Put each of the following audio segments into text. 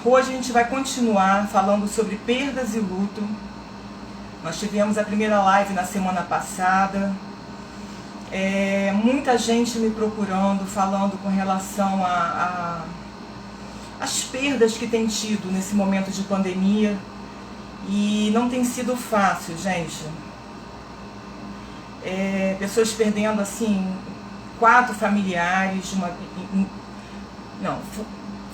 Hoje a gente vai continuar falando sobre perdas e luto. Nós tivemos a primeira live na semana passada. Muita gente me procurando, falando com relação às perdas que tem tido nesse momento de pandemia. E não tem sido fácil, gente. Pessoas perdendo assim 4 familiares,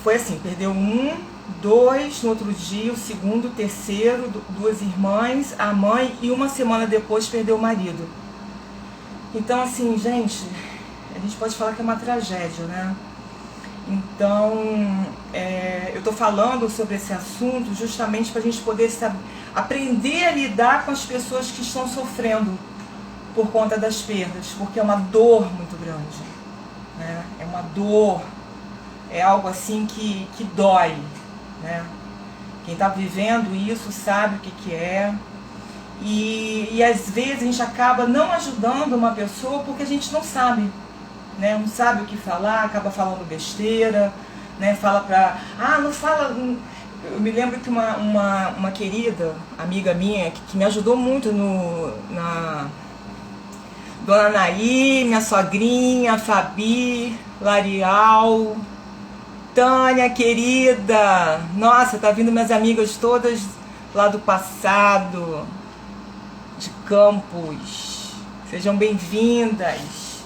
foi assim, perdeu 1, 2 no outro dia, o segundo, o terceiro, 2 irmãs, a mãe, e uma semana depois perdeu o marido. Então assim, gente, a gente pode falar que é uma tragédia, né? Então, eu tô falando sobre esse assunto justamente para a gente poder aprender a lidar com as pessoas que estão sofrendo por conta das perdas, porque é uma dor muito grande, né? É uma dor, é algo assim que dói, né? Quem está vivendo isso sabe o que é. E às vezes a gente acaba não ajudando uma pessoa porque a gente não sabe, né? Não sabe o que falar, acaba falando besteira, né? Fala pra... não fala... Eu me lembro que uma querida amiga minha que me ajudou muito Dona Naí, minha sogrinha, Fabi, Larial, Tânia, querida. Nossa, tá vindo minhas amigas todas lá do passado, de Campos. Sejam bem-vindas.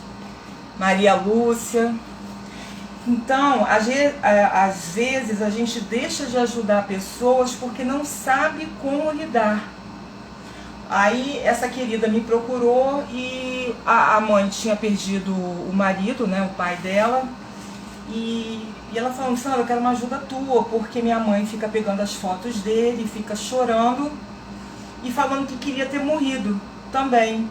Maria Lúcia. Então, às vezes a gente deixa de ajudar pessoas porque não sabe como lidar. Aí essa querida me procurou e a mãe tinha perdido o marido, né, o pai dela, e ela falou: Sandra, eu quero uma ajuda tua, porque minha mãe fica pegando as fotos dele, fica chorando e falando que queria ter morrido também.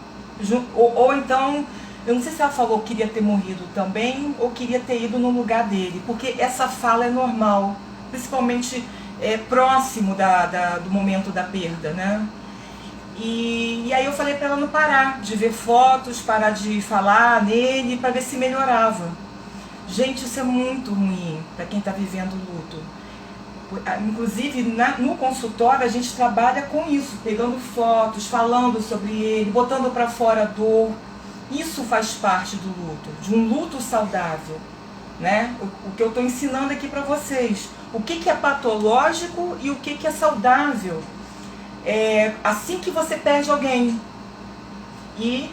Ou então, eu não sei se ela falou que queria ter morrido também ou queria ter ido no lugar dele, porque essa fala é normal, principalmente próximo do momento da perda, né? E aí eu falei para ela não parar de ver fotos, parar de falar nele, para ver se melhorava. Gente, isso é muito ruim para quem está vivendo luto. Inclusive no consultório a gente trabalha com isso, pegando fotos, falando sobre ele, botando para fora a dor. Isso faz parte do luto, de um luto saudável, né? O que eu estou ensinando aqui para vocês, o que é patológico e o que é saudável. Assim que você perde alguém. E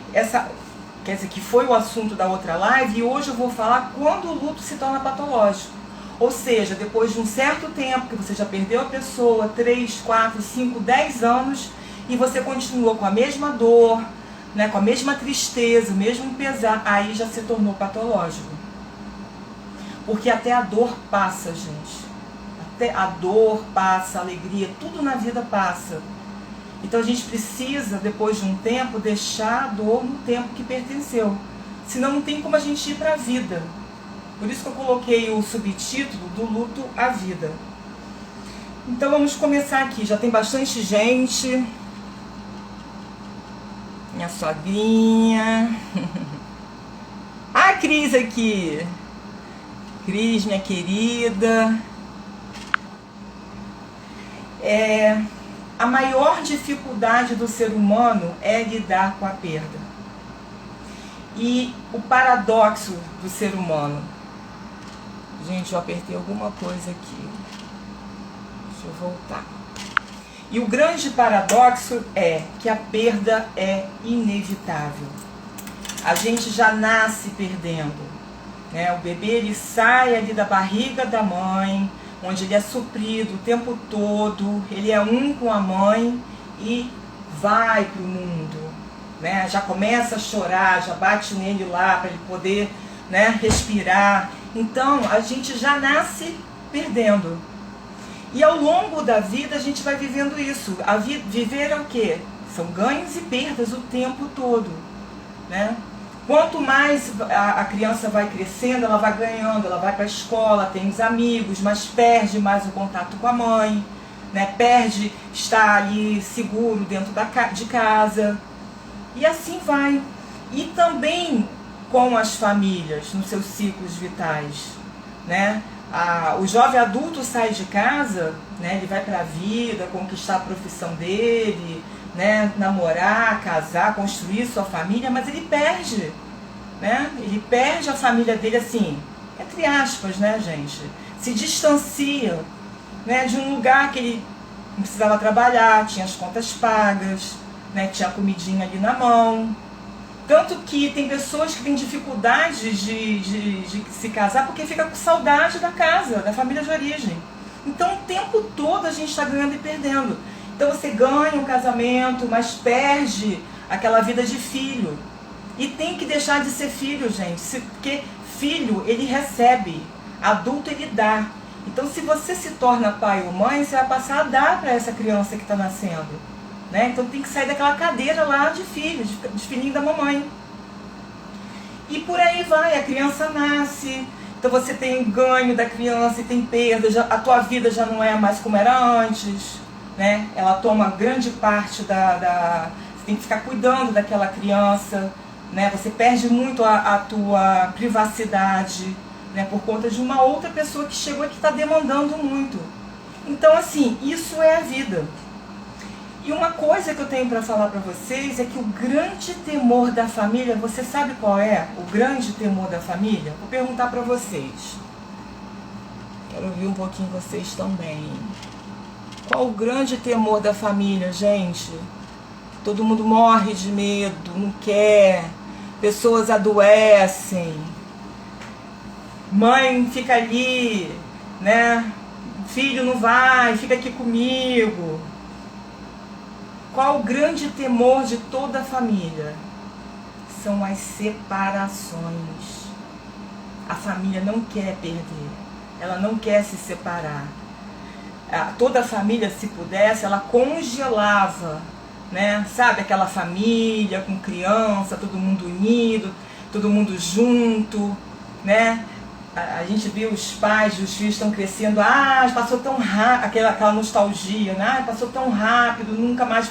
quer dizer, que foi o assunto da outra live, e hoje eu vou falar quando o luto se torna patológico. Ou seja, depois de um certo tempo que você já perdeu a pessoa, 3, 4, 5, 10 anos, e você continua com a mesma dor, né, com a mesma tristeza, o mesmo pesar, aí já se tornou patológico. Porque até a dor passa, gente. Até a dor passa, a alegria, tudo na vida passa. Então a gente precisa, depois de um tempo, deixar a dor no tempo que pertenceu. Senão não tem como a gente ir para a vida. Por isso que eu coloquei o subtítulo do luto à vida. Então vamos começar aqui. Já tem bastante gente. Minha sogrinha. A Cris aqui. Cris, minha querida. A maior dificuldade do ser humano é lidar com a perda. E o paradoxo do ser humano. Gente, eu apertei alguma coisa aqui. Deixa eu voltar. E o grande paradoxo é que a perda é inevitável. A gente já nasce perdendo, né? O bebê, ele sai ali da barriga da mãe, onde ele é suprido o tempo todo, ele é um com a mãe e vai para o mundo, né? Já começa a chorar, já bate nele lá para ele poder, né, respirar. Então a gente já nasce perdendo. E ao longo da vida a gente vai vivendo isso. Viver é o quê? São ganhos e perdas o tempo todo, né? Quanto mais a criança vai crescendo, ela vai ganhando, ela vai para a escola, tem os amigos, mas perde mais o contato com a mãe, né? Perde estar ali seguro dentro de casa. E assim vai. E também com as famílias, nos seus ciclos vitais, né? O jovem adulto sai de casa, né, ele vai para a vida, conquistar a profissão dele, né, namorar, casar, construir sua família, mas ele perde, né? Ele perde a família dele assim, entre aspas, né, gente? Se distancia, né, de um lugar que ele não precisava trabalhar, tinha as contas pagas, né, tinha a comidinha ali na mão. Tanto que tem pessoas que têm dificuldade de se casar porque fica com saudade da casa, da família de origem. Então o tempo todo a gente está ganhando e perdendo. Então você ganha um casamento, mas perde aquela vida de filho. E tem que deixar de ser filho, gente, porque filho ele recebe, adulto ele dá. Então se você se torna pai ou mãe, você vai passar a dar para essa criança que está nascendo. Né? Então tem que sair daquela cadeira lá de filho, de filhinho da mamãe. E por aí vai, a criança nasce, então você tem ganho da criança e tem perda, a tua vida já não é mais como era antes, né? Ela toma grande parte você tem que ficar cuidando daquela criança, né? Você perde muito a tua privacidade, né? Por conta de uma outra pessoa que chegou e que está demandando muito. Então assim, isso é a vida. E uma coisa que eu tenho para falar para vocês é que o grande temor da família, você sabe qual é o grande temor da família? Vou perguntar para vocês. Quero ouvir um pouquinho vocês também. Qual o grande temor da família, gente? Todo mundo morre de medo, não quer, pessoas adoecem, mãe fica ali, né? Filho não vai, fica aqui comigo. Qual o grande temor de toda a família? São as separações. A família não quer perder, ela não quer se separar. Toda a família, se pudesse, ela congelava, né? Sabe, aquela família com criança, todo mundo unido, todo mundo junto, né? A gente vê os pais, os filhos estão crescendo, passou tão rápido, aquela nostalgia, né? Passou tão rápido, nunca mais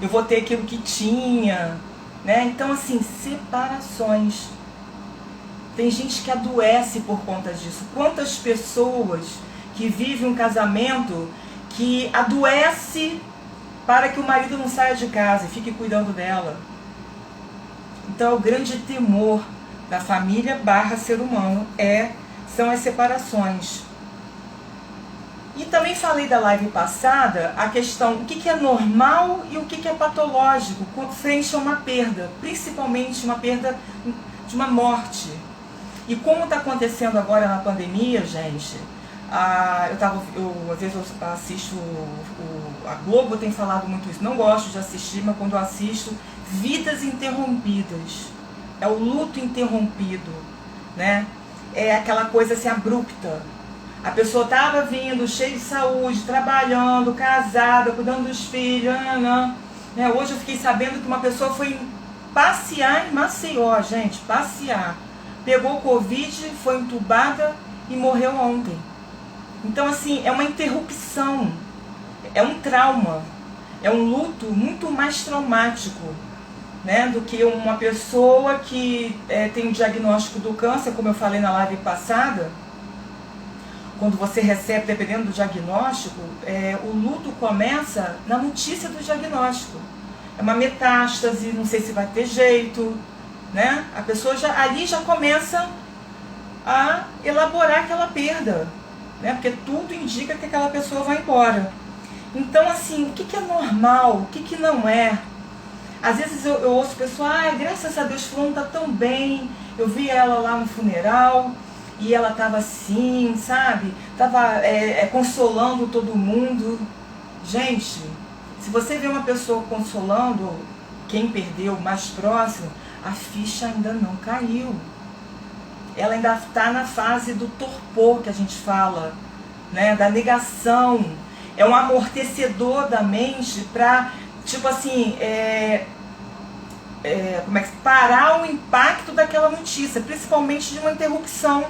eu vou ter aquilo que tinha, né? Então assim, separações. Tem gente que adoece por conta disso. Quantas pessoas que vivem um casamento que adoece para que o marido não saia de casa e fique cuidando dela. Então o grande temor da família / ser humano são as separações. E também falei da live passada a questão o que é normal e o que é patológico frente a uma perda, principalmente uma perda de uma morte. E como está acontecendo agora na pandemia, gente, às vezes eu assisto a Globo tem falado muito isso, não gosto de assistir, mas quando eu assisto, vidas interrompidas. É o luto interrompido, né? É aquela coisa assim abrupta. A pessoa estava vindo, cheia de saúde, trabalhando, casada, cuidando dos filhos, né? Hoje eu fiquei sabendo que uma pessoa foi passear em Maceió, gente, passear. Pegou Covid, foi entubada e morreu ontem. Então assim, é uma interrupção, é um trauma, é um luto muito mais traumático, né, do que uma pessoa que tem o diagnóstico do câncer, como eu falei na live passada. Quando você recebe, dependendo do diagnóstico, o luto começa na notícia do diagnóstico. É uma metástase, não sei se vai ter jeito, né? A pessoa ali já começa a elaborar aquela perda, né? Porque tudo indica que aquela pessoa vai embora. Então, assim, o que é normal, o que não é? Às vezes eu ouço pessoas, graças a Deus, fulano tá tão bem, eu vi ela lá no funeral e ela tava assim, sabe? Tava consolando todo mundo. Gente, se você vê uma pessoa consolando quem perdeu mais próximo, a ficha ainda não caiu. Ela ainda está na fase do torpor que a gente fala, né? Da negação. É um amortecedor da mente para, tipo assim, parar o impacto daquela notícia, principalmente de uma interrupção.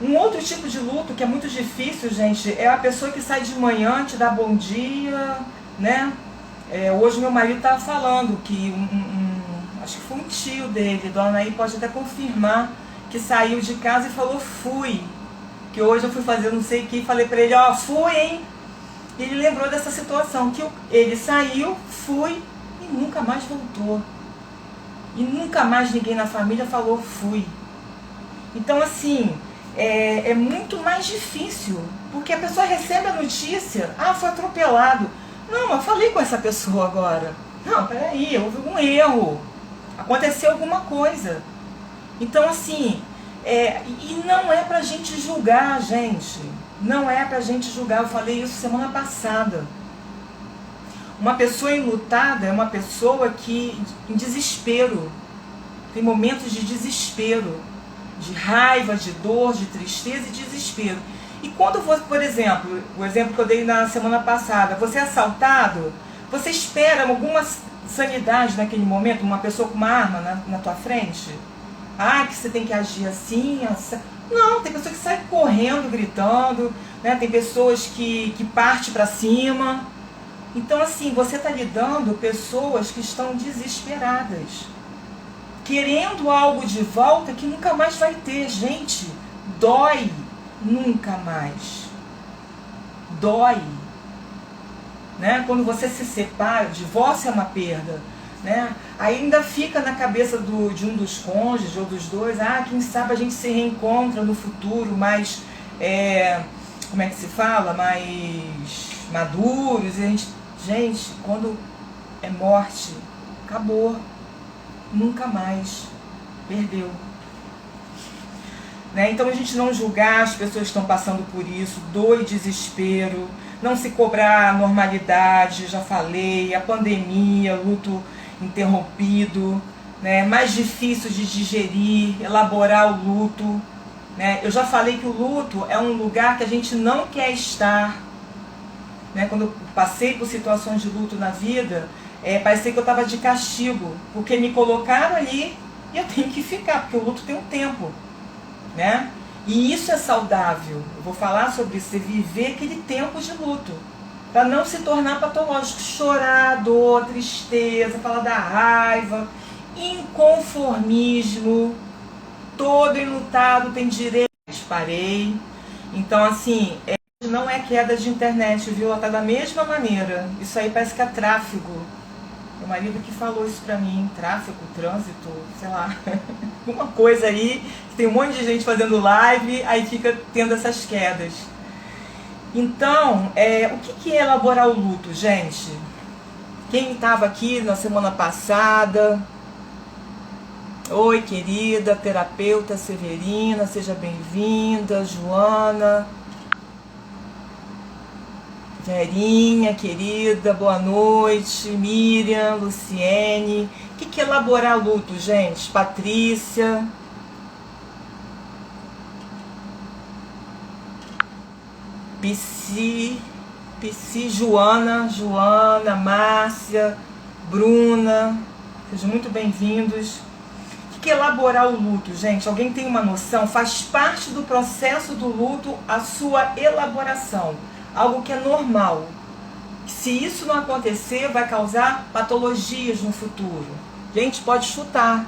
Um outro tipo de luto que é muito difícil, gente, é a pessoa que sai de manhã, te dá bom dia, né? Hoje meu marido estava falando que acho que foi um tio dele, Dona Anaí pode até confirmar, que saiu de casa e falou fui. Que hoje eu fui fazer não sei o que e falei pra ele, ó, fui, hein? E ele lembrou dessa situação, que ele saiu, fui e nunca mais voltou. E nunca mais ninguém na família falou fui. Então assim, é muito mais difícil, porque a pessoa recebe a notícia, ah, foi atropelado. Não, eu falei com essa pessoa agora. Não, peraí, houve algum erro, aconteceu alguma coisa. Então assim, e não é pra gente julgar, gente. Não é pra gente julgar, eu falei isso semana passada. Uma pessoa enlutada é uma pessoa que, em desespero, tem momentos de desespero, de raiva, de dor, de tristeza e desespero. E quando você, por exemplo, o exemplo que eu dei na semana passada, você é assaltado, você espera alguma sanidade naquele momento, uma pessoa com uma arma na tua frente? Ah, que você tem que agir assim, assim. Não, tem pessoas que saem correndo, gritando, né? Tem pessoas que partem para cima. Então assim, você está lidando com pessoas que estão desesperadas, querendo algo de volta que nunca mais vai ter. Gente, dói, nunca mais. Dói. Né? Quando você se separa, divórcio é uma perda. Né? Aí ainda fica na cabeça de um dos cônjuges ou dos dois, ah, quem sabe a gente se reencontra no futuro, mais, como é que se fala, mais maduros. E gente, quando é morte, acabou, nunca mais, perdeu. Né? Então a gente não julgar as pessoas que estão passando por isso, dor e desespero, não se cobrar a normalidade, já falei, a pandemia, luto interrompido, né? Mais difícil de digerir, elaborar o luto. Né? Eu já falei que o luto é um lugar que a gente não quer estar. Né? Quando eu passei por situações de luto na vida, parecia que eu estava de castigo, porque me colocaram ali e eu tenho que ficar, porque o luto tem um tempo. Né? E isso é saudável. Eu vou falar sobre isso, você viver aquele tempo de luto, para não se tornar patológico, chorar, dor, tristeza, falar da raiva, inconformismo. Todo enlutado tem direito. Parei. Então assim, não é queda de internet, viu? Ela tá da mesma maneira. Isso aí parece que é tráfego. Meu marido que falou isso pra mim, tráfego, trânsito, sei lá, alguma coisa aí, tem um monte de gente fazendo live, aí fica tendo essas quedas. Então, o que é elaborar o luto, gente? Quem estava aqui na semana passada? Oi, querida, terapeuta Severina, seja bem-vinda, Joana. Verinha, querida, boa noite. Miriam, Luciene. O que é elaborar luto, gente? Patrícia. Psi, Joana, Márcia, Bruna. Sejam muito bem-vindos. O que é elaborar o luto, gente? Alguém tem uma noção? Faz parte do processo do luto a sua elaboração. Algo que é normal. Se isso não acontecer, vai causar patologias no futuro. Gente, pode chutar.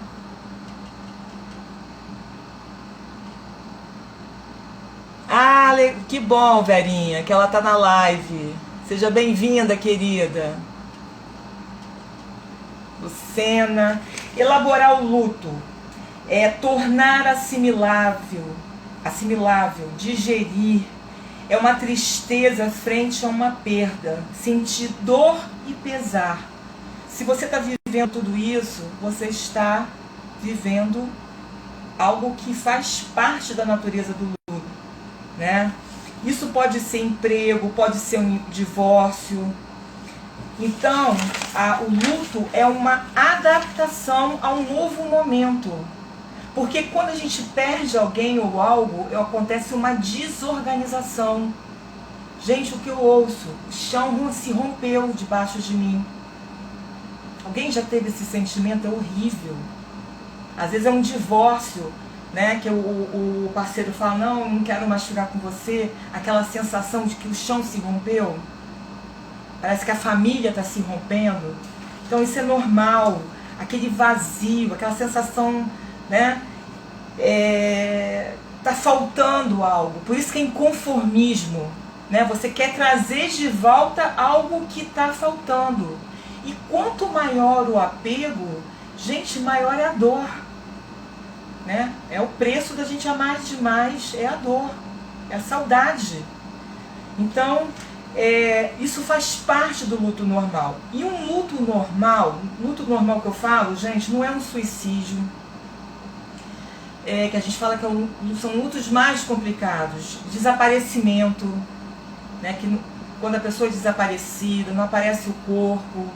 Ah, que bom, Verinha, que ela tá na live. Seja bem-vinda, querida. Lucena. Elaborar o luto é tornar assimilável, digerir. É uma tristeza frente a uma perda, sentir dor e pesar. Se você está vivendo tudo isso, você está vivendo algo que faz parte da natureza do luto, né? Isso pode ser emprego, pode ser um divórcio. Então, o luto é uma adaptação a um novo momento. Porque quando a gente perde alguém ou algo, acontece uma desorganização. Gente, o que eu ouço? O chão se rompeu debaixo de mim. Alguém já teve esse sentimento? É horrível. Às vezes é um divórcio, né? Que o parceiro fala, não quero mais ficar com você. Aquela sensação de que o chão se rompeu. Parece que a família está se rompendo. Então isso é normal. Aquele vazio, aquela sensação, né? tá faltando algo. Por isso que é inconformismo, né? Você quer trazer de volta algo que está faltando. E quanto maior o apego, gente, maior é a dor, né? É o preço da gente amar demais, é a dor, é a saudade. Então, isso faz parte do luto normal. E um luto normal que eu falo, gente, não é um suicídio, que a gente fala que são lutos mais complicados. Desaparecimento, né, que quando a pessoa é desaparecida, não aparece o corpo,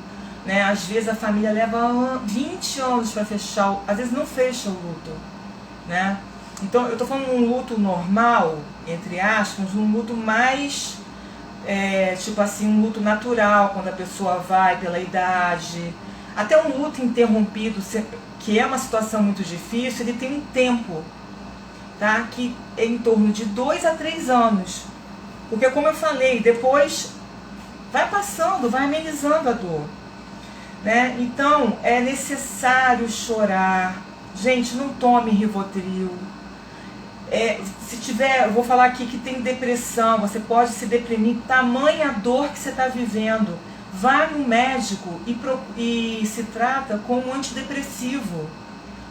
né, às vezes a família leva 20 anos para fechar, às vezes não fecha o luto, né? Então eu estou falando um luto normal, entre aspas, um luto mais, tipo assim, um luto natural, quando a pessoa vai pela idade. Até um luto interrompido, que é uma situação muito difícil, ele tem um tempo, tá? Que é em torno de 2 a 3 anos. Porque, como eu falei, depois vai passando, vai amenizando a dor, né? Então, é necessário chorar. Gente, não tome Rivotril. Se tiver, eu vou falar aqui que tem depressão, você pode se deprimir, tamanha dor que você está vivendo. Vá no médico e se trata com um antidepressivo,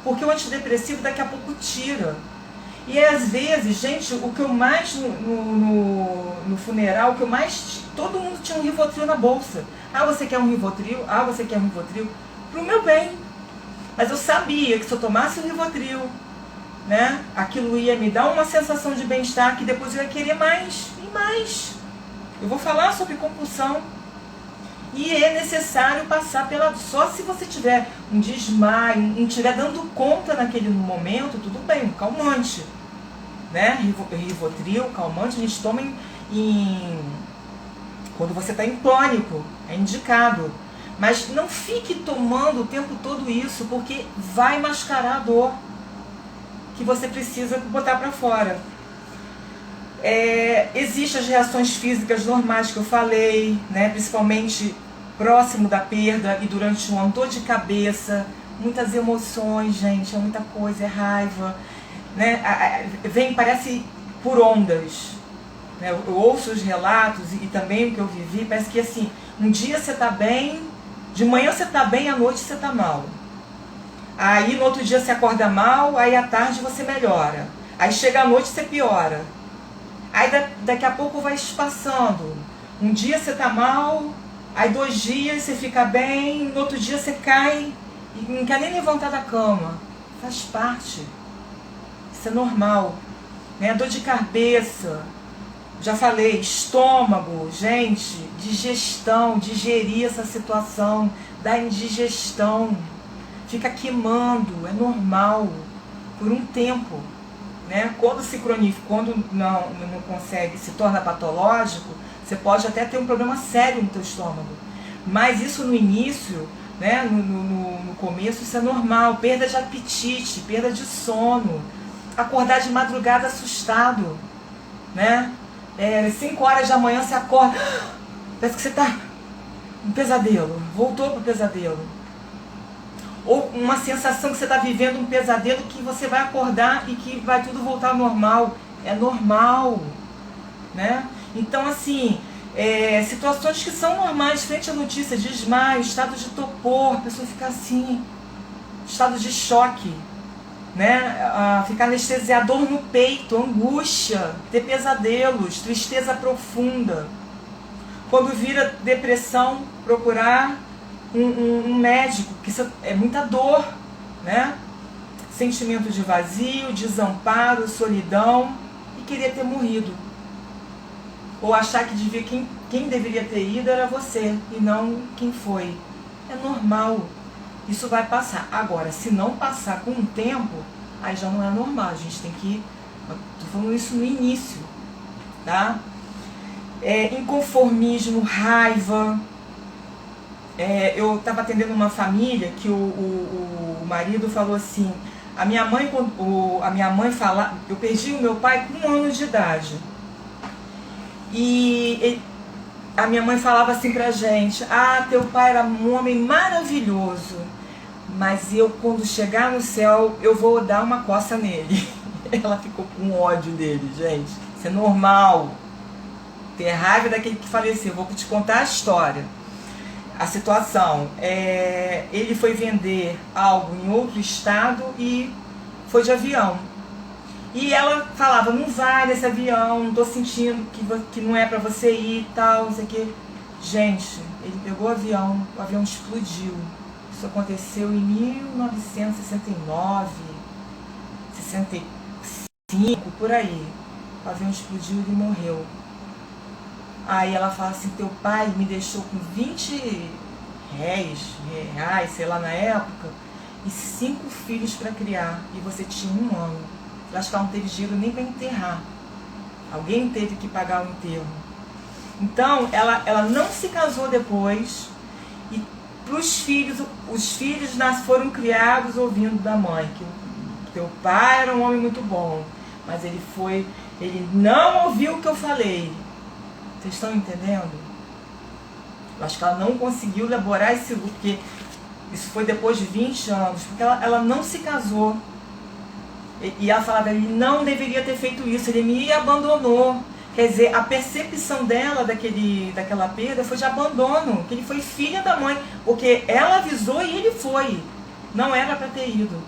porque o antidepressivo daqui a pouco tira. E às vezes, gente, o que eu mais no funeral, o que eu mais, todo mundo tinha um Rivotril na bolsa. Ah, você quer um Rivotril? Ah, você quer um Rivotril? Pro meu bem. Mas eu sabia que se eu tomasse o Rivotril, né, aquilo ia me dar uma sensação de bem-estar, que depois eu ia querer mais e mais. Eu vou falar sobre compulsão. E é necessário passar pela... Só se você tiver um desmaio, não estiver dando conta naquele momento, tudo bem, um calmante, né? Rivotril, calmante, a gente toma quando você está em pânico, é indicado. Mas não fique tomando o tempo todo isso, porque vai mascarar a dor que você precisa botar para fora. Existem as reações físicas normais que eu falei, né? Principalmente próximo da perda e durante um ano, dor de cabeça, muitas emoções, gente, é muita coisa, é raiva, né? Parece por ondas, né? Eu ouço os relatos e também o que eu vivi, parece que assim, um dia você está bem, de manhã você está bem, à noite você está mal. Aí no outro dia você acorda mal, aí à tarde você melhora. Aí chega à noite você piora. Aí daqui a pouco vai espaçando. Um dia você tá mal, aí 2 dias você fica bem, no outro dia você cai e não quer nem levantar da cama. Faz parte. Isso é normal, né? Dor de cabeça, já falei, estômago, gente, digestão, digerir essa situação, da indigestão, fica queimando, é normal, por um tempo. Né? Quando se cronifica, quando não consegue, se torna patológico, você pode até ter um problema sério no teu estômago. Mas isso no início, né, no começo, isso é normal. Perda de apetite, perda de sono, acordar de madrugada assustado, né? 5 horas da manhã você acorda, parece que você está um pesadelo, voltou para o pesadelo. Ou uma sensação que você está vivendo um pesadelo, que você vai acordar e que vai tudo voltar ao normal. É normal, né? Então, assim, situações que são normais frente à notícia, desmaio, estado de torpor, a pessoa fica assim, estado de choque, né? Ficar anestesiado, dor no peito, angústia, ter pesadelos, tristeza profunda. Quando vira depressão, procurar um médico, que isso é muita dor, né? Sentimento de vazio, desamparo, solidão e querer ter morrido. Ou achar que quem deveria ter ido era você e não quem foi. É normal. Isso vai passar. Agora, se não passar com o tempo, aí já não é normal. A gente tem que... Estou falando isso no início, tá? Inconformismo, raiva. Eu estava atendendo uma família que o marido falou assim, a minha mãe fala, eu perdi o meu pai com 1 ano de idade. E a minha mãe falava assim pra gente, teu pai era um homem maravilhoso, mas eu, quando chegar no céu, eu vou dar uma coça nele. Ela ficou com ódio dele, gente. Isso é normal. Ter raiva daquele que faleceu. Vou te contar a história. A situação. Ele foi vender algo em outro estado e foi de avião. E ela falava, não vai nesse avião, não tô sentindo que não é pra você ir e tal, não sei o que. Gente, ele pegou o avião explodiu. Isso aconteceu em 1969, 65, por aí. O avião explodiu e ele morreu. Aí ela fala assim, teu pai me deixou com 20 reais, sei lá, na época, e 5 filhos para criar, e você tinha 1 ano. Eu acho que ela não teve dinheiro nem para enterrar. Alguém teve que pagar o enterro. Então, ela não se casou depois, e pros filhos, os filhos foram criados ouvindo da mãe, que o teu pai era um homem muito bom, mas ele não ouviu o que eu falei. Vocês estão entendendo? Eu acho que ela não conseguiu elaborar esse luto, porque isso foi depois de 20 anos, porque ela não se casou. E ela falava, ele não deveria ter feito isso, ele me abandonou. Quer dizer, a percepção dela daquela perda foi de abandono, que ele foi filha da mãe, porque ela avisou e ele foi. Não era para ter ido.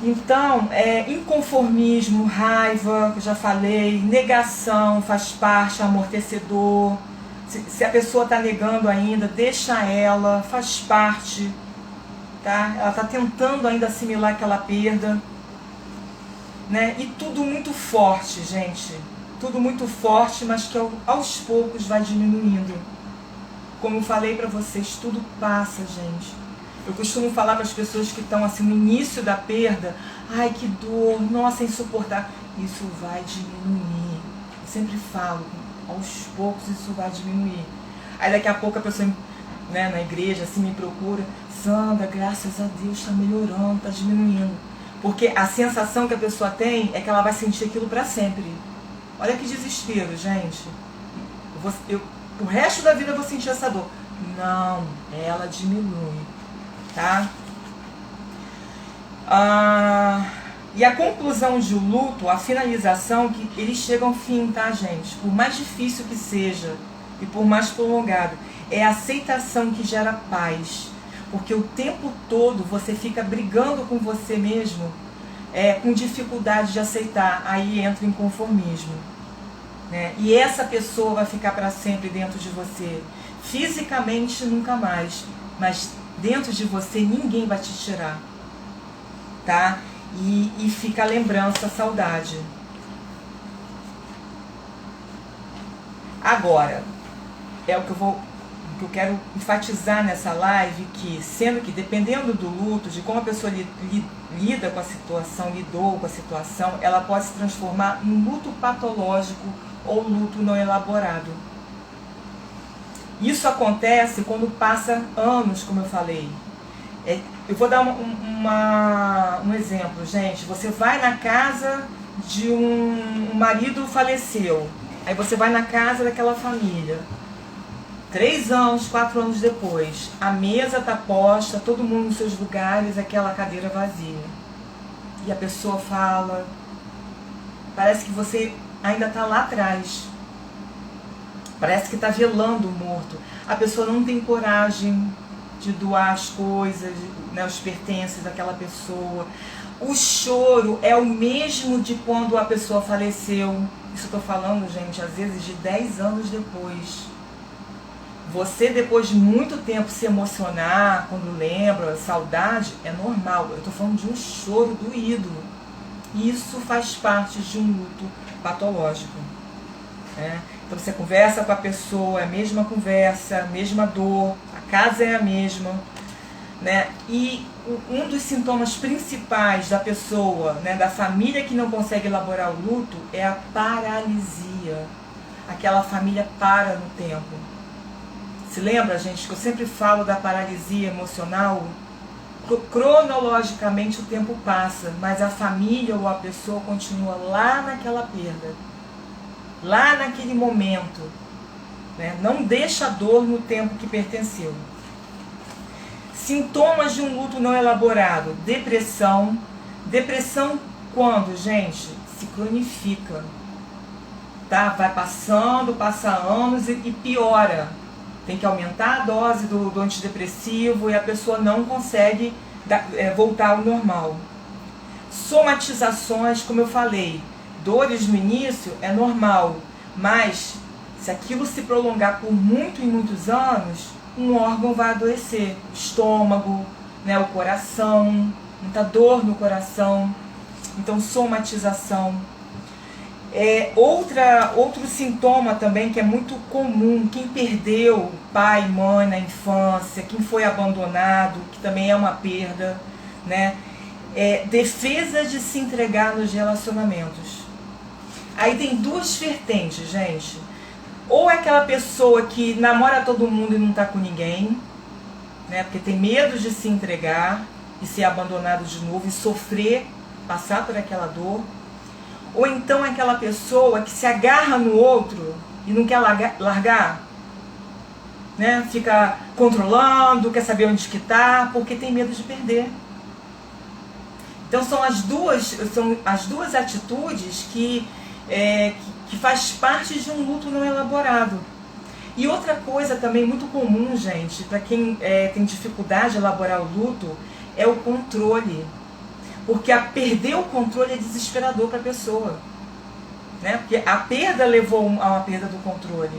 Então, inconformismo, raiva, que eu já falei, negação faz parte, amortecedor. Se a pessoa está negando ainda, deixa ela, faz parte. Tá? Ela está tentando ainda assimilar aquela perda. Né? E tudo muito forte, gente. Tudo muito forte, mas que aos poucos vai diminuindo. Como eu falei para vocês, tudo passa, gente. Eu costumo falar para as pessoas que estão assim no início da perda, ai que dor, nossa, é insuportável. Isso vai diminuir. Eu sempre falo, aos poucos isso vai diminuir. Aí daqui a pouco a pessoa, né, na igreja assim me procura, Sandra, graças a Deus está melhorando, está diminuindo. Porque a sensação que a pessoa tem é que ela vai sentir aquilo para sempre. Olha que desespero, gente. O resto da vida eu vou sentir essa dor. Não, ela diminui. Tá? E a conclusão de um luto, a finalização, que eles chegam ao fim, tá, gente? Por mais difícil que seja e por mais prolongado, é a aceitação que gera paz. Porque o tempo todo você fica brigando com você mesmo, com dificuldade de aceitar. Aí entra o inconformismo. Né? E essa pessoa vai ficar para sempre dentro de você. Fisicamente nunca mais, mas dentro de você ninguém vai te tirar, tá? E fica a lembrança, a saudade. Agora, é o que eu quero enfatizar nessa live, que sendo que dependendo do luto, de como a pessoa lida com a situação, lidou com a situação, ela pode se transformar em luto patológico ou luto não elaborado. Isso acontece quando passa anos, como eu falei. Eu vou dar um exemplo, gente. Você vai na casa de um marido faleceu. Aí você vai na casa daquela família. 3 anos, 4 anos depois, a mesa está posta, todo mundo nos seus lugares, aquela cadeira vazia. E a pessoa fala, parece que você ainda está lá atrás. Parece que está velando o morto. A pessoa não tem coragem de doar as coisas, né, os pertences daquela pessoa. O choro é o mesmo de quando a pessoa faleceu. Isso eu estou falando, gente, às vezes de 10 anos depois. Você, depois de muito tempo, se emocionar, quando lembra, saudade, é normal. Eu estou falando de um choro doído. Isso faz parte de um luto patológico. Né? Então você conversa com a pessoa, é a mesma conversa, a mesma dor, a casa é a mesma. Né? E um dos sintomas principais da pessoa, né, da família que não consegue elaborar o luto, é a paralisia. Aquela família para no tempo. Se lembra, gente, que eu sempre falo da paralisia emocional? Cronologicamente o tempo passa, mas a família ou a pessoa continua lá naquela perda, lá naquele momento, né? Não deixa a dor no tempo que pertenceu. Sintomas de um luto não elaborado: depressão. Depressão quando, gente? Se cronifica, tá? Vai passando, passa anos e piora. Tem que aumentar a dose do antidepressivo e a pessoa não consegue voltar ao normal. Somatizações, como eu falei, dores no início é normal, mas se aquilo se prolongar por muitos anos, um órgão vai adoecer, o estômago, né, o coração, muita dor no coração. Então, somatização. Outro sintoma também que é muito comum, quem perdeu pai e mãe na infância, quem foi abandonado, que também é uma perda, né? Defesa de se entregar nos relacionamentos. Aí tem duas vertentes, gente. Ou é aquela pessoa que namora todo mundo e não tá com ninguém, né? Porque tem medo de se entregar e ser abandonado de novo e sofrer, passar por aquela dor. Ou então é aquela pessoa que se agarra no outro e não quer largar, né? Fica controlando, quer saber onde que tá, porque tem medo de perder. Então são as duas atitudes que faz parte de um luto não elaborado. E outra coisa também muito comum, gente, para quem tem dificuldade de elaborar o luto, é o controle. Porque perder o controle é desesperador para a pessoa, né? Porque a perda levou a uma perda do controle,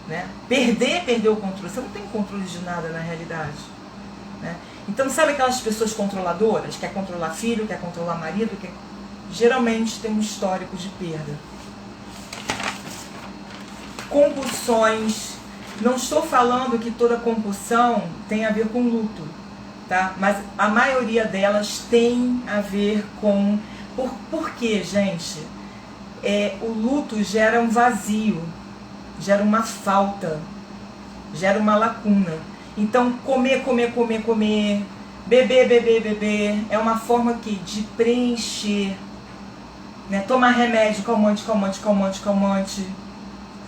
né? Perder o controle. Você não tem controle de nada na realidade, né? Então, sabe aquelas pessoas controladoras? Quer controlar filho, quer controlar marido, geralmente tem um histórico de perda. Compulsões. Não estou falando que toda compulsão tem a ver com luto, tá? Mas a maioria delas tem a ver com... Por quê, gente? O luto gera um vazio, gera uma falta, gera uma lacuna. Então, comer, beber, é uma forma de preencher, né? Tomar remédio, calmante,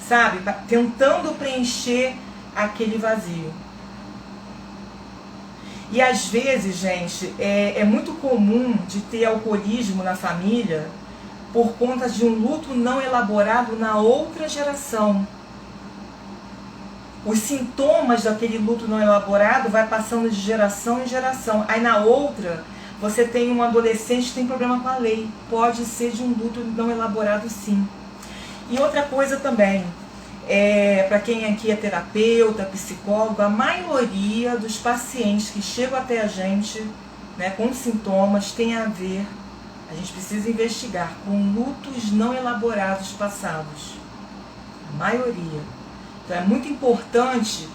sabe? Tentando preencher aquele vazio. E às vezes, gente, é muito comum de ter alcoolismo na família por conta de um luto não elaborado na outra geração. Os sintomas daquele luto não elaborado vai passando de geração em geração. Aí na outra, você tem um adolescente que tem problema com a lei. Pode ser de um luto não elaborado, sim. E outra coisa também, para quem aqui é terapeuta, psicólogo, a maioria dos pacientes que chegam até a gente, né, com sintomas tem a ver, a gente precisa investigar, com lutos não elaborados passados. A maioria. Então é muito importante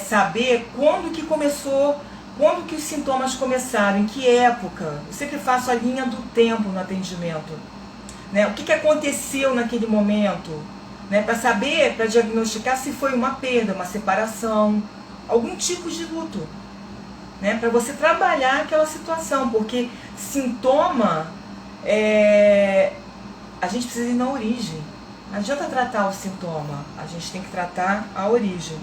saber quando que começou, quando que os sintomas começaram, em que época. Eu sempre faço a linha do tempo no atendimento, né? O que aconteceu naquele momento, né? Para saber, para diagnosticar se foi uma perda, uma separação, algum tipo de luto, né? Para você trabalhar aquela situação, porque sintoma, a gente precisa ir na origem. Não adianta tratar o sintoma, a gente tem que tratar a origem.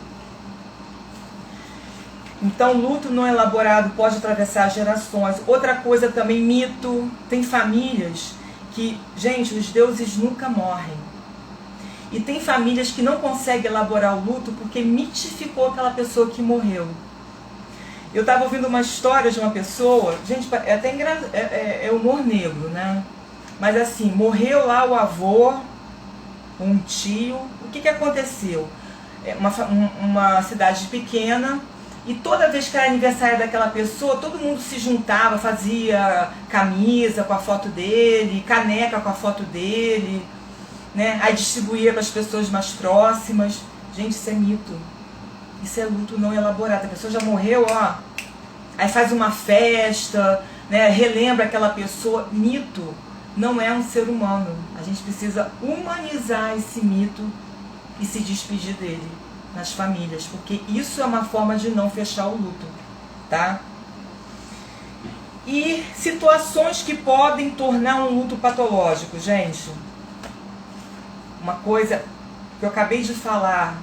Então, luto não elaborado pode atravessar gerações. Outra coisa também, mito. Tem famílias que, gente, os deuses nunca morrem. E tem famílias que não conseguem elaborar o luto porque mitificou aquela pessoa que morreu. Eu estava ouvindo uma história de uma pessoa, gente, é até humor negro, né? Mas assim, morreu lá o avô, um tio. O que aconteceu? Uma cidade pequena, e toda vez que era aniversário daquela pessoa, todo mundo se juntava, fazia camisa com a foto dele, caneca com a foto dele, né? Aí distribuía para as pessoas mais próximas. Gente, isso é mito. Isso é luto não elaborado. A pessoa já morreu, ó. Aí faz uma festa, né? Relembra aquela pessoa. Mito. Não é um ser humano. A gente precisa humanizar esse mito e se despedir dele nas famílias, porque isso é uma forma de não fechar o luto, tá? E situações que podem tornar um luto patológico, gente. Uma coisa que eu acabei de falar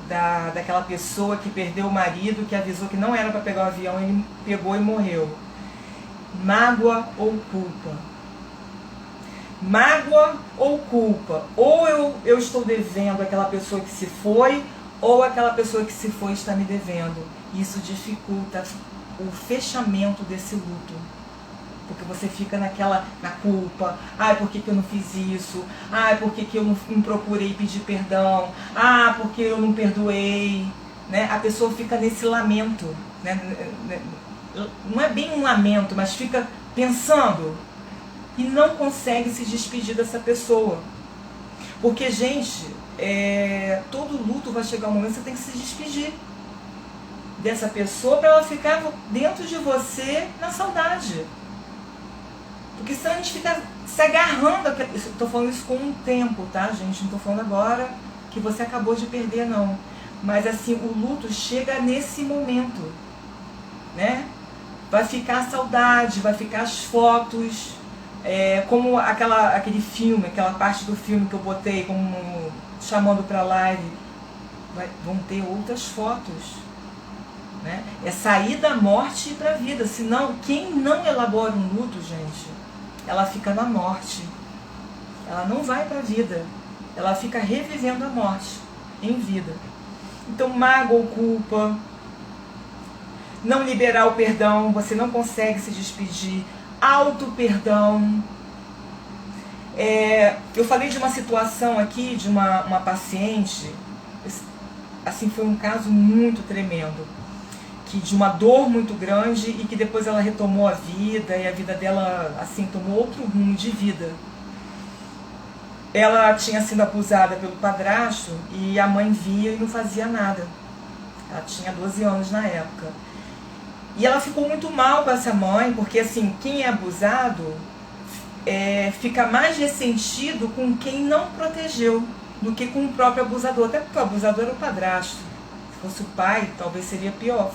daquela pessoa que perdeu o marido, que avisou que não era para pegar o avião, ele pegou e morreu. Mágoa ou culpa? Mágoa ou culpa? Ou eu estou devendo aquela pessoa que se foi, ou aquela pessoa que se foi está me devendo. Isso dificulta o fechamento desse luto. Porque você fica na culpa. Ai, por que eu não fiz isso? Ai, por que eu não procurei pedir perdão? Ah, porque eu não perdoei? Né? A pessoa fica nesse lamento. Né? Não é bem um lamento, mas fica pensando e não consegue se despedir dessa pessoa. Porque, gente, todo luto vai chegar um momento que você tem que se despedir dessa pessoa para ela ficar dentro de você na saudade. Porque senão a gente fica se agarrando. Estou falando isso com um tempo, tá, gente? Não estou falando agora que você acabou de perder, não. Mas assim, o luto chega nesse momento, né? Vai ficar a saudade, vai ficar as fotos, como aquele filme, aquela parte do filme que eu botei como chamando para live. Vão ter outras fotos. Né? É sair da morte e ir para a vida. Senão, quem não elabora um luto, gente, ela fica na morte. Ela não vai para a vida. Ela fica revivendo a morte em vida. Então, mágoa ou culpa, não liberar o perdão, você não consegue se despedir, auto-perdão. Eu falei de uma situação aqui, de uma paciente, assim, foi um caso muito tremendo, que de uma dor muito grande e que depois ela retomou a vida e a vida dela, assim, tomou outro rumo de vida. Ela tinha sido abusada pelo padrasto e a mãe via e não fazia nada. Ela tinha 12 anos na época. E ela ficou muito mal com essa mãe, porque assim, quem é abusado fica mais ressentido com quem não protegeu do que com o próprio abusador. Até porque o abusador era o padrasto. Se fosse o pai, talvez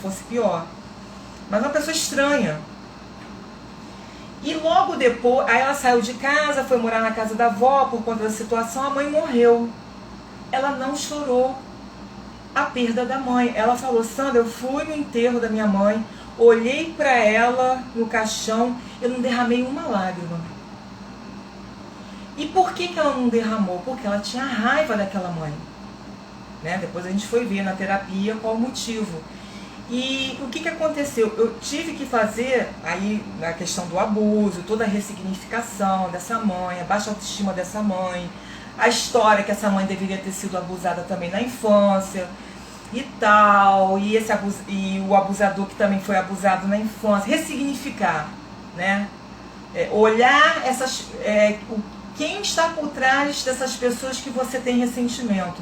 fosse pior. Mas uma pessoa estranha. E logo depois, aí ela saiu de casa, foi morar na casa da avó por conta da situação, a mãe morreu. Ela não chorou a perda da mãe. Ela falou: Sandra, eu fui no enterro da minha mãe, olhei para ela no caixão, eu não derramei uma lágrima. E por que ela não derramou? Porque ela tinha raiva daquela mãe. Né? Depois a gente foi ver na terapia qual o motivo. E o que aconteceu? Eu tive que fazer aí na questão do abuso, toda a ressignificação dessa mãe, a baixa autoestima dessa mãe, a história que essa mãe deveria ter sido abusada também na infância e tal, e o abusador que também foi abusado na infância, ressignificar, né? Olhar quem está por trás dessas pessoas que você tem ressentimento.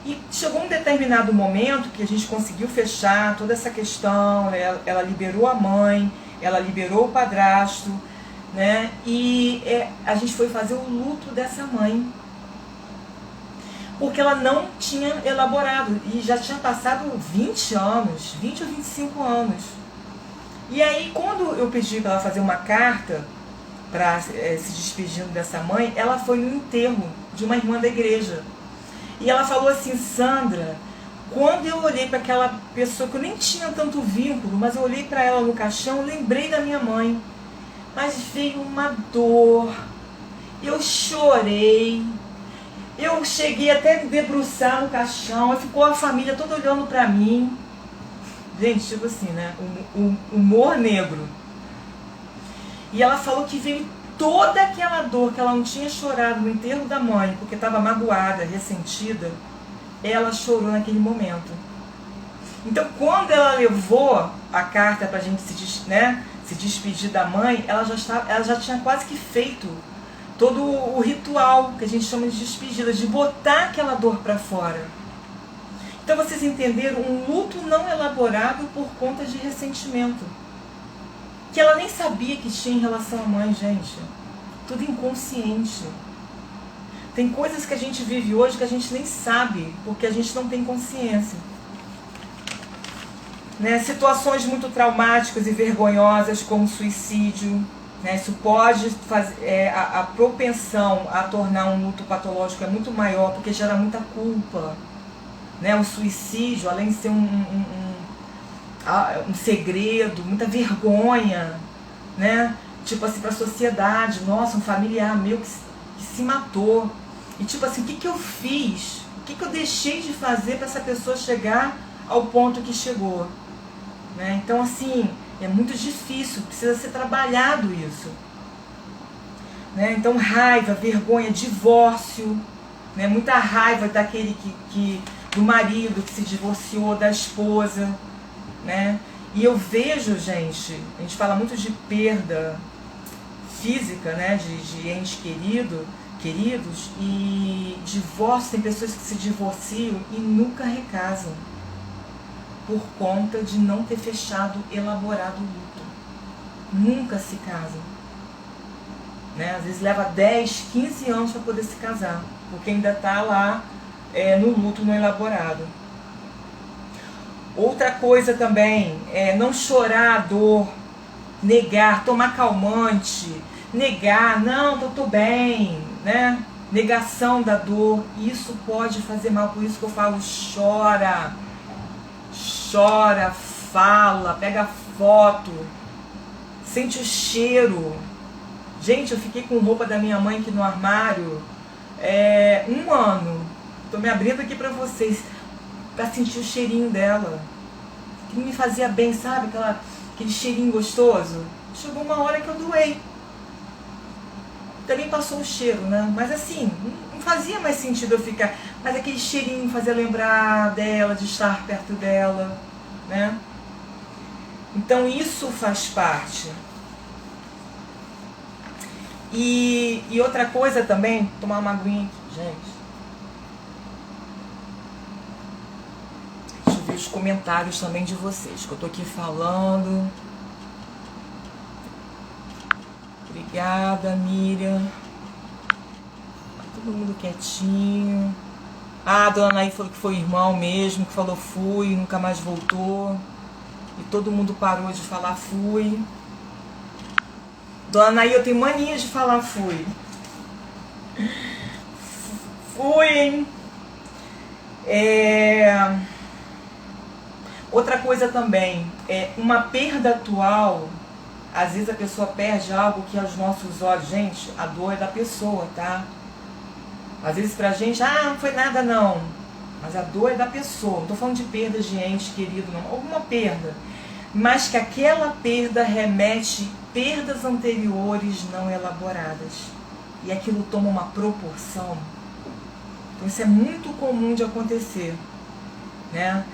E chegou um determinado momento que a gente conseguiu fechar toda essa questão, ela liberou a mãe, ela liberou o padrasto, né? E a gente foi fazer o luto dessa mãe. Porque ela não tinha elaborado, e já tinha passado 20 anos, 20 ou 25 anos. E aí, quando eu pedi para ela fazer uma carta, para se despedindo dessa mãe, ela foi no enterro de uma irmã da igreja. E ela falou assim: Sandra, quando eu olhei para aquela pessoa que eu nem tinha tanto vínculo, mas eu olhei para ela no caixão, eu lembrei da minha mãe. Mas veio uma dor, eu chorei, eu cheguei até a debruçar no caixão, ficou a família toda olhando para mim. Gente, tipo assim, né? Um humor negro. E ela falou que veio toda aquela dor que ela não tinha chorado no enterro da mãe, porque estava magoada, ressentida, ela chorou naquele momento. Então, quando ela levou a carta para a gente se despedir da mãe, ela já tinha quase que feito todo o ritual que a gente chama de despedida, de botar aquela dor para fora. Então, vocês entenderam, um luto não elaborado por conta de ressentimento. Que ela nem sabia que tinha em relação à mãe, gente. Tudo inconsciente. Tem coisas que a gente vive hoje que a gente nem sabe, porque a gente não tem consciência. Né? Situações muito traumáticas e vergonhosas, como suicídio, né? Isso pode fazer, a propensão a tornar um luto patológico é muito maior, porque gera muita culpa, né? O suicídio, além de ser um segredo, muita vergonha, né? Tipo assim, para a sociedade, nossa, um familiar meu que se matou. E tipo assim, o que eu fiz? O que eu deixei de fazer para essa pessoa chegar ao ponto que chegou? Né? Então assim, é muito difícil, precisa ser trabalhado isso. Né? Então raiva, vergonha, divórcio, né? Muita raiva daquele do marido que se divorciou, da esposa, né? E eu vejo, gente, a gente fala muito de perda física, né? De entes queridos, e divórcio, tem pessoas que se divorciam e nunca recasam, por conta de não ter fechado, elaborado o luto. Nunca se casam. Né? Às vezes leva 10, 15 anos para poder se casar, porque ainda está lá no luto não elaborado. Outra coisa também é não chorar a dor, negar, tomar calmante, negar, não, eu tô bem, né? Negação da dor, isso pode fazer mal, por isso que eu falo, chora, fala, pega foto, sente o cheiro. Gente, eu fiquei com roupa da minha mãe aqui no armário 1 ano. Tô me abrindo aqui pra vocês, pra sentir o cheirinho dela, que me fazia bem, sabe? Aquele cheirinho gostoso. Chegou uma hora que eu doei. Também passou o cheiro, né? Mas assim, não fazia mais sentido eu ficar. Mas aquele cheirinho fazia lembrar dela, de estar perto dela, né? Então isso faz parte. E outra coisa também, tomar uma aguinha aqui, gente. Deixa eu ver os comentários também de vocês, que eu tô aqui falando. Obrigada, Miriam. Todo mundo quietinho. Ah, a dona Naí falou que foi irmão mesmo, que falou fui, nunca mais voltou. E todo mundo parou de falar fui. Dona Naí, eu tenho mania de falar fui. Fui, hein? Outra coisa também, uma perda atual. Às vezes a pessoa perde algo que aos nossos olhos, gente, a dor é da pessoa, tá? Às vezes pra gente, não foi nada não. Mas a dor é da pessoa. Não tô falando de perda de ente querido, não. Alguma perda. Mas que aquela perda remete perdas anteriores não elaboradas. E aquilo toma uma proporção. Então isso é muito comum de acontecer, né?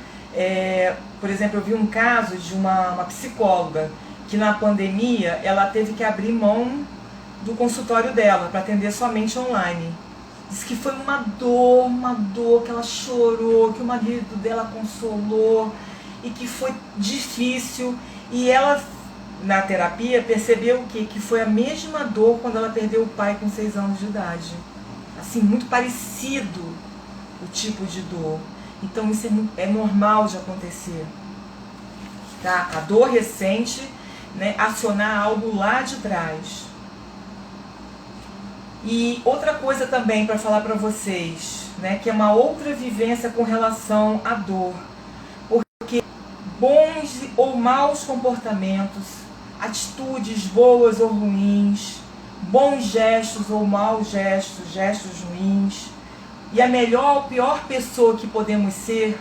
Por exemplo, eu vi um caso de uma psicóloga que na pandemia ela teve que abrir mão do consultório dela para atender somente online. Diz que foi uma dor, que ela chorou, que o marido dela consolou e que foi difícil. E ela, na terapia, percebeu que foi a mesma dor quando ela perdeu o pai com 6 anos de idade. Assim, muito parecido o tipo de dor. Então isso é normal de acontecer. Tá? A dor recente, né, acionar algo lá de trás. E outra coisa também para falar para vocês, né, que é uma outra vivência com relação à dor. Porque bons ou maus comportamentos, atitudes boas ou ruins, bons gestos ou maus gestos, gestos ruins, e a melhor ou pior pessoa que podemos ser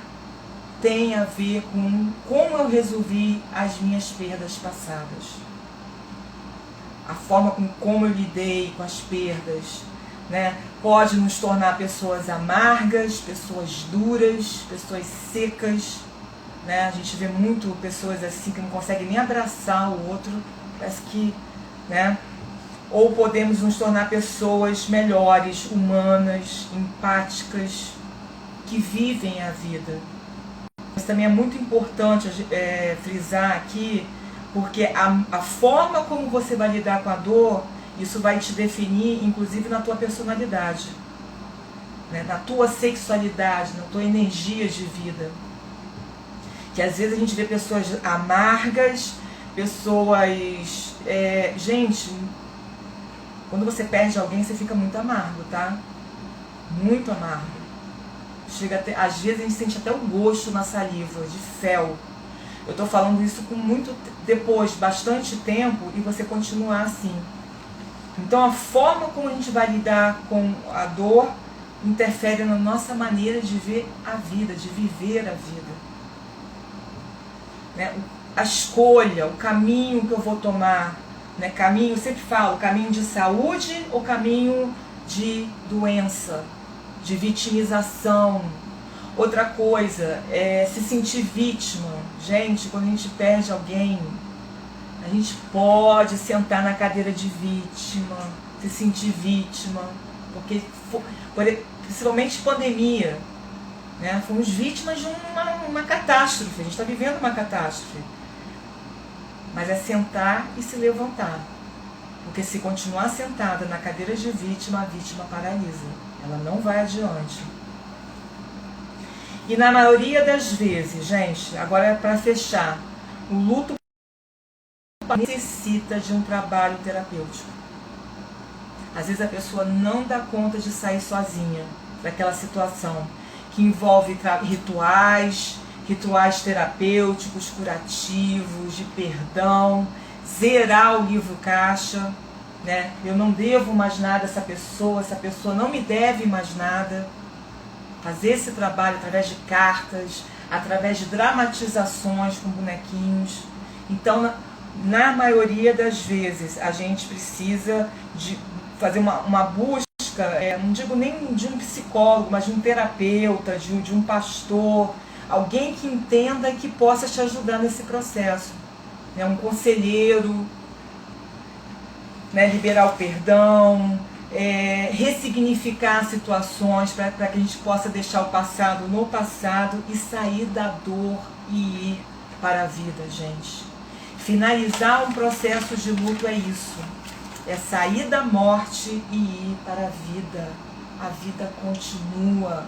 tem a ver com como eu resolvi as minhas perdas passadas. A forma como eu lidei com as perdas, né, pode nos tornar pessoas amargas, pessoas duras, pessoas secas, né? A gente vê muito pessoas assim que não conseguem nem abraçar o outro, parece que, né? Ou podemos nos tornar pessoas melhores, humanas, empáticas, que vivem a vida. Mas também é muito importante frisar aqui, porque a forma como você vai lidar com a dor, isso vai te definir, inclusive na tua personalidade, né? Na tua sexualidade, na tua energia de vida. Que às vezes a gente vê pessoas amargas, pessoas Gente, quando você perde alguém, você fica muito amargo, tá? Muito amargo. Chega até, às vezes a gente sente até o gosto na saliva, de fel. Eu tô falando isso com depois, bastante tempo, e você continuar assim. Então a forma como a gente vai lidar com a dor interfere na nossa maneira de ver a vida, de viver a vida. Né? A escolha, o caminho que eu vou tomar, né? Caminho, eu sempre falo, caminho de saúde ou caminho de doença, de vitimização. Outra coisa é se sentir vítima. Gente, quando a gente perde alguém, a gente pode sentar na cadeira de vítima, se sentir vítima, porque principalmente pandemia, né? Fomos vítimas de uma catástrofe, a gente está vivendo uma catástrofe. Mas é sentar e se levantar, porque se continuar sentada na cadeira de vítima, a vítima paralisa, ela não vai adiante. E na maioria das vezes, gente, agora é para fechar, o luto necessita de um trabalho terapêutico. Às vezes a pessoa não dá conta de sair sozinha daquela situação, que envolve rituais terapêuticos, curativos, de perdão, zerar o livro caixa, né? Eu não devo mais nada a essa pessoa não me deve mais nada. Fazer esse trabalho através de cartas, através de dramatizações com bonequinhos. Então, na maioria das vezes, a gente precisa de fazer uma busca, não digo nem de um psicólogo, mas de um terapeuta, de um pastor, alguém que entenda e que possa te ajudar nesse processo. Um conselheiro, né, liberar o perdão, ressignificar situações para que a gente possa deixar o passado no passado e sair da dor e ir para a vida, gente. Finalizar um processo de luto é isso. É sair da morte e ir para a vida. A vida continua.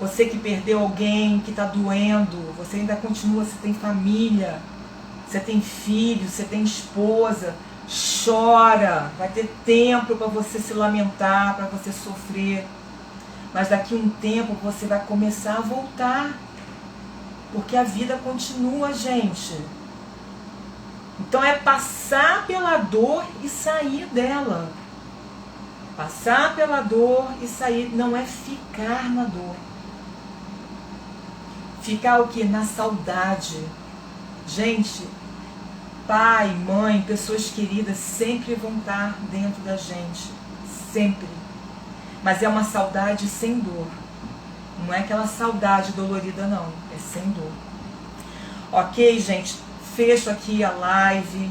Você que perdeu alguém, que está doendo, você ainda continua, você tem família, você tem filho, você tem esposa. Chora, vai ter tempo para você se lamentar, para você sofrer, mas daqui a um tempo você vai começar a voltar, porque a vida continua, gente. Então é passar pela dor e sair dela. Passar pela dor e sair, não é ficar na dor. Ficar o quê? Na saudade. Gente, pai, mãe, pessoas queridas sempre vão estar dentro da gente, sempre. Mas é uma saudade sem dor. Não é aquela saudade dolorida, não. É sem dor. Ok, gente? Fecho aqui a live.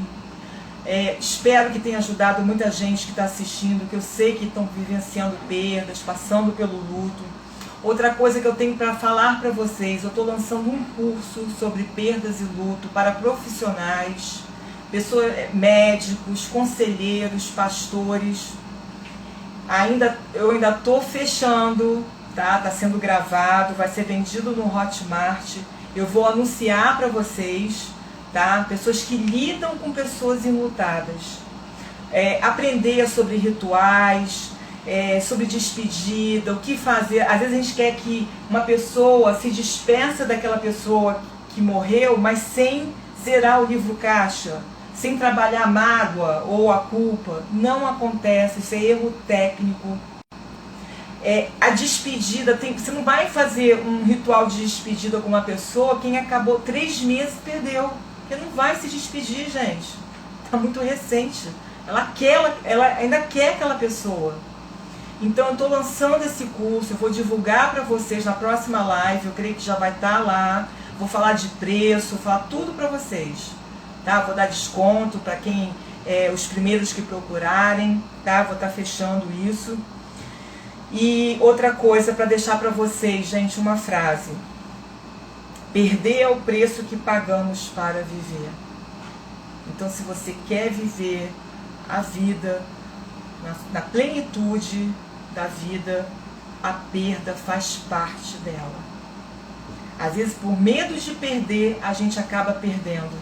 Espero que tenha ajudado muita gente que está assistindo, que eu sei que estão vivenciando perdas, passando pelo luto. Outra coisa que eu tenho para falar para vocês, eu estou lançando um curso sobre perdas e luto para profissionais, médicos, conselheiros, pastores. Eu ainda estou fechando, tá? Está sendo gravado, vai ser vendido no Hotmart. Eu vou anunciar para vocês, tá? Pessoas que lidam com pessoas enlutadas. Aprender sobre rituais, sobre despedida, o que fazer. Às vezes a gente quer que uma pessoa se despeça daquela pessoa que morreu, mas sem zerar o livro caixa, sem trabalhar a mágoa ou a culpa. Não acontece, isso é erro técnico. A despedida, você não vai fazer um ritual de despedida com uma pessoa quem acabou 3 meses perdeu. Porque não vai se despedir, gente. Está muito recente. Ela ainda quer aquela pessoa. Então eu estou lançando esse curso, eu vou divulgar para vocês na próxima live, eu creio que já vai estar lá. Vou falar de preço, vou falar tudo para vocês. Tá? Vou dar desconto para quem os primeiros que procurarem, tá? Vou estar fechando isso. E outra coisa para deixar para vocês, gente, uma frase. Perder é o preço que pagamos para viver. Então, se você quer viver a vida na plenitude da vida, a perda faz parte dela. Às vezes, por medo de perder, a gente acaba perdendo.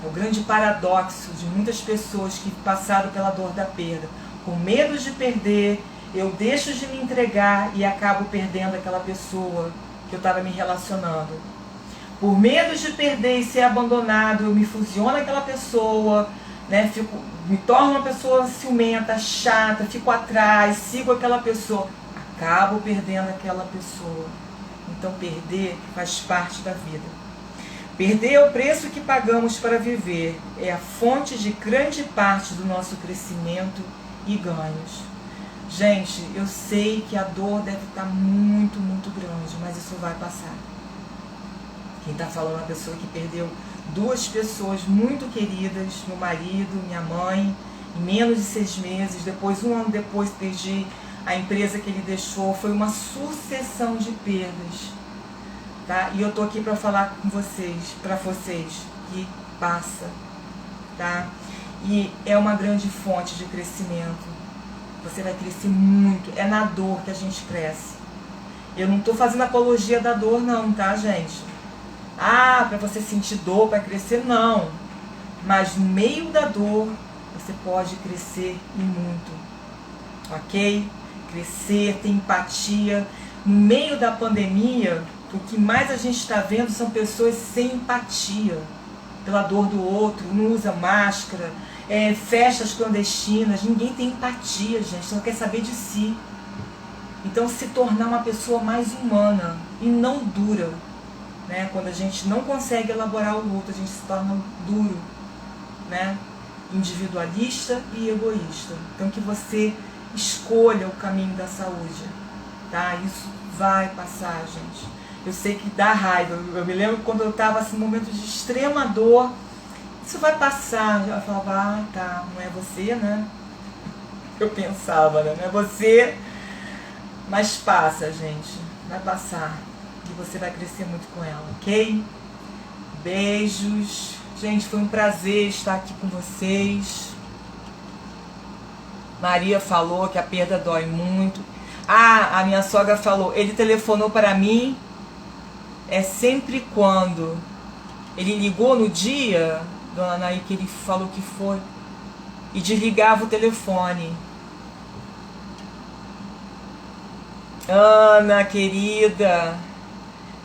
É o grande paradoxo de muitas pessoas que passaram pela dor da perda. Com medo de perder, eu deixo de me entregar e acabo perdendo aquela pessoa que eu estava me relacionando. Por medo de perder e ser abandonado, eu me fusiono aquela pessoa, né? Me torno uma pessoa ciumenta, chata, fico atrás, sigo aquela pessoa. Acabo perdendo aquela pessoa. Então perder faz parte da vida. Perder é o preço que pagamos para viver. É a fonte de grande parte do nosso crescimento e ganhos. Gente, eu sei que a dor deve estar muito, muito grande, mas isso vai passar. Quem está falando é uma pessoa que perdeu 2 pessoas muito queridas, meu marido, minha mãe, em menos de 6 meses. Depois, 1 ano depois, perdi a empresa que ele deixou. Foi uma sucessão de perdas. Tá? E eu tô aqui para falar com vocês, para vocês, que passa. Tá? E é uma grande fonte de crescimento. Você vai crescer muito. É na dor que a gente cresce. Eu não tô fazendo apologia da dor não, tá, gente? Para você sentir dor, para crescer, não. Mas no meio da dor, você pode crescer e muito. Ok? Crescer, ter empatia. No meio da pandemia, o que mais a gente está vendo são pessoas sem empatia pela dor do outro, não usa máscara, festas clandestinas, ninguém tem empatia, gente, só quer saber de si. Então se tornar uma pessoa mais humana e não dura, né? Quando a gente não consegue elaborar o luto, a gente se torna duro, né? Individualista e egoísta. Então que você escolha o caminho da saúde, tá? Isso vai passar, gente. Eu sei que dá raiva. Eu me lembro quando eu estava assim, num momento de extrema dor. Isso vai passar. Eu falava, tá, não é você, né? Eu pensava, né? Não é você. Mas passa, gente. Vai passar. E você vai crescer muito com ela, ok? Beijos. Gente, foi um prazer estar aqui com vocês. Maria falou que a perda dói muito. A minha sogra falou, ele telefonou para mim, sempre quando ele ligou no dia, dona Anaí, que ele falou que foi, e desligava o telefone. Ana, querida,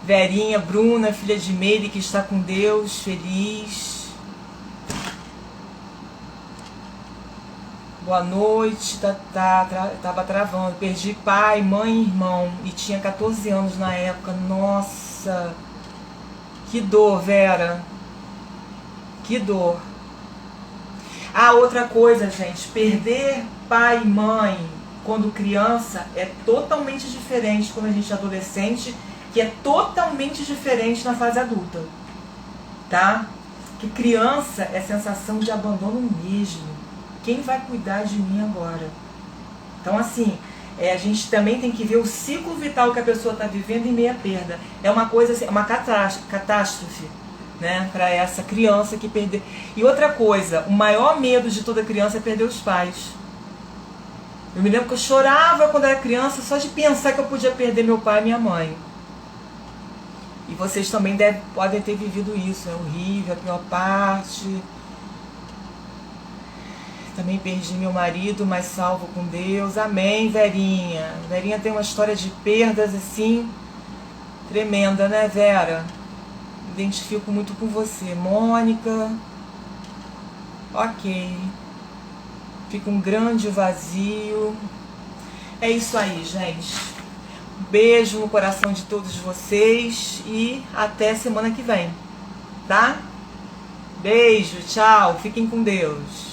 Verinha, Bruna, filha de Meire, que está com Deus, feliz. Boa noite, tava travando. Perdi pai, mãe e irmão. E tinha 14 anos na época. Nossa, que dor, Vera. Que dor. Outra coisa, gente. Perder pai e mãe quando criança é totalmente diferente quando a gente é adolescente, que é totalmente diferente na fase adulta. Tá? Que criança é sensação de abandono mesmo. Quem vai cuidar de mim agora? Então, assim, a gente também tem que ver o ciclo vital que a pessoa está vivendo em meio à perda. É uma coisa assim, uma catástrofe, né? Para essa criança que perdeu. E outra coisa, o maior medo de toda criança é perder os pais. Eu me lembro que eu chorava quando era criança só de pensar que eu podia perder meu pai e minha mãe. E vocês também podem ter vivido isso. É horrível, a pior parte. Também perdi meu marido, mas salvo com Deus. Amém, Verinha. Verinha tem uma história de perdas assim, tremenda, né, Vera? Identifico muito com você. Mônica. Ok. Fica um grande vazio. É isso aí, gente. Um beijo no coração de todos vocês e até semana que vem, tá? Beijo, tchau. Fiquem com Deus.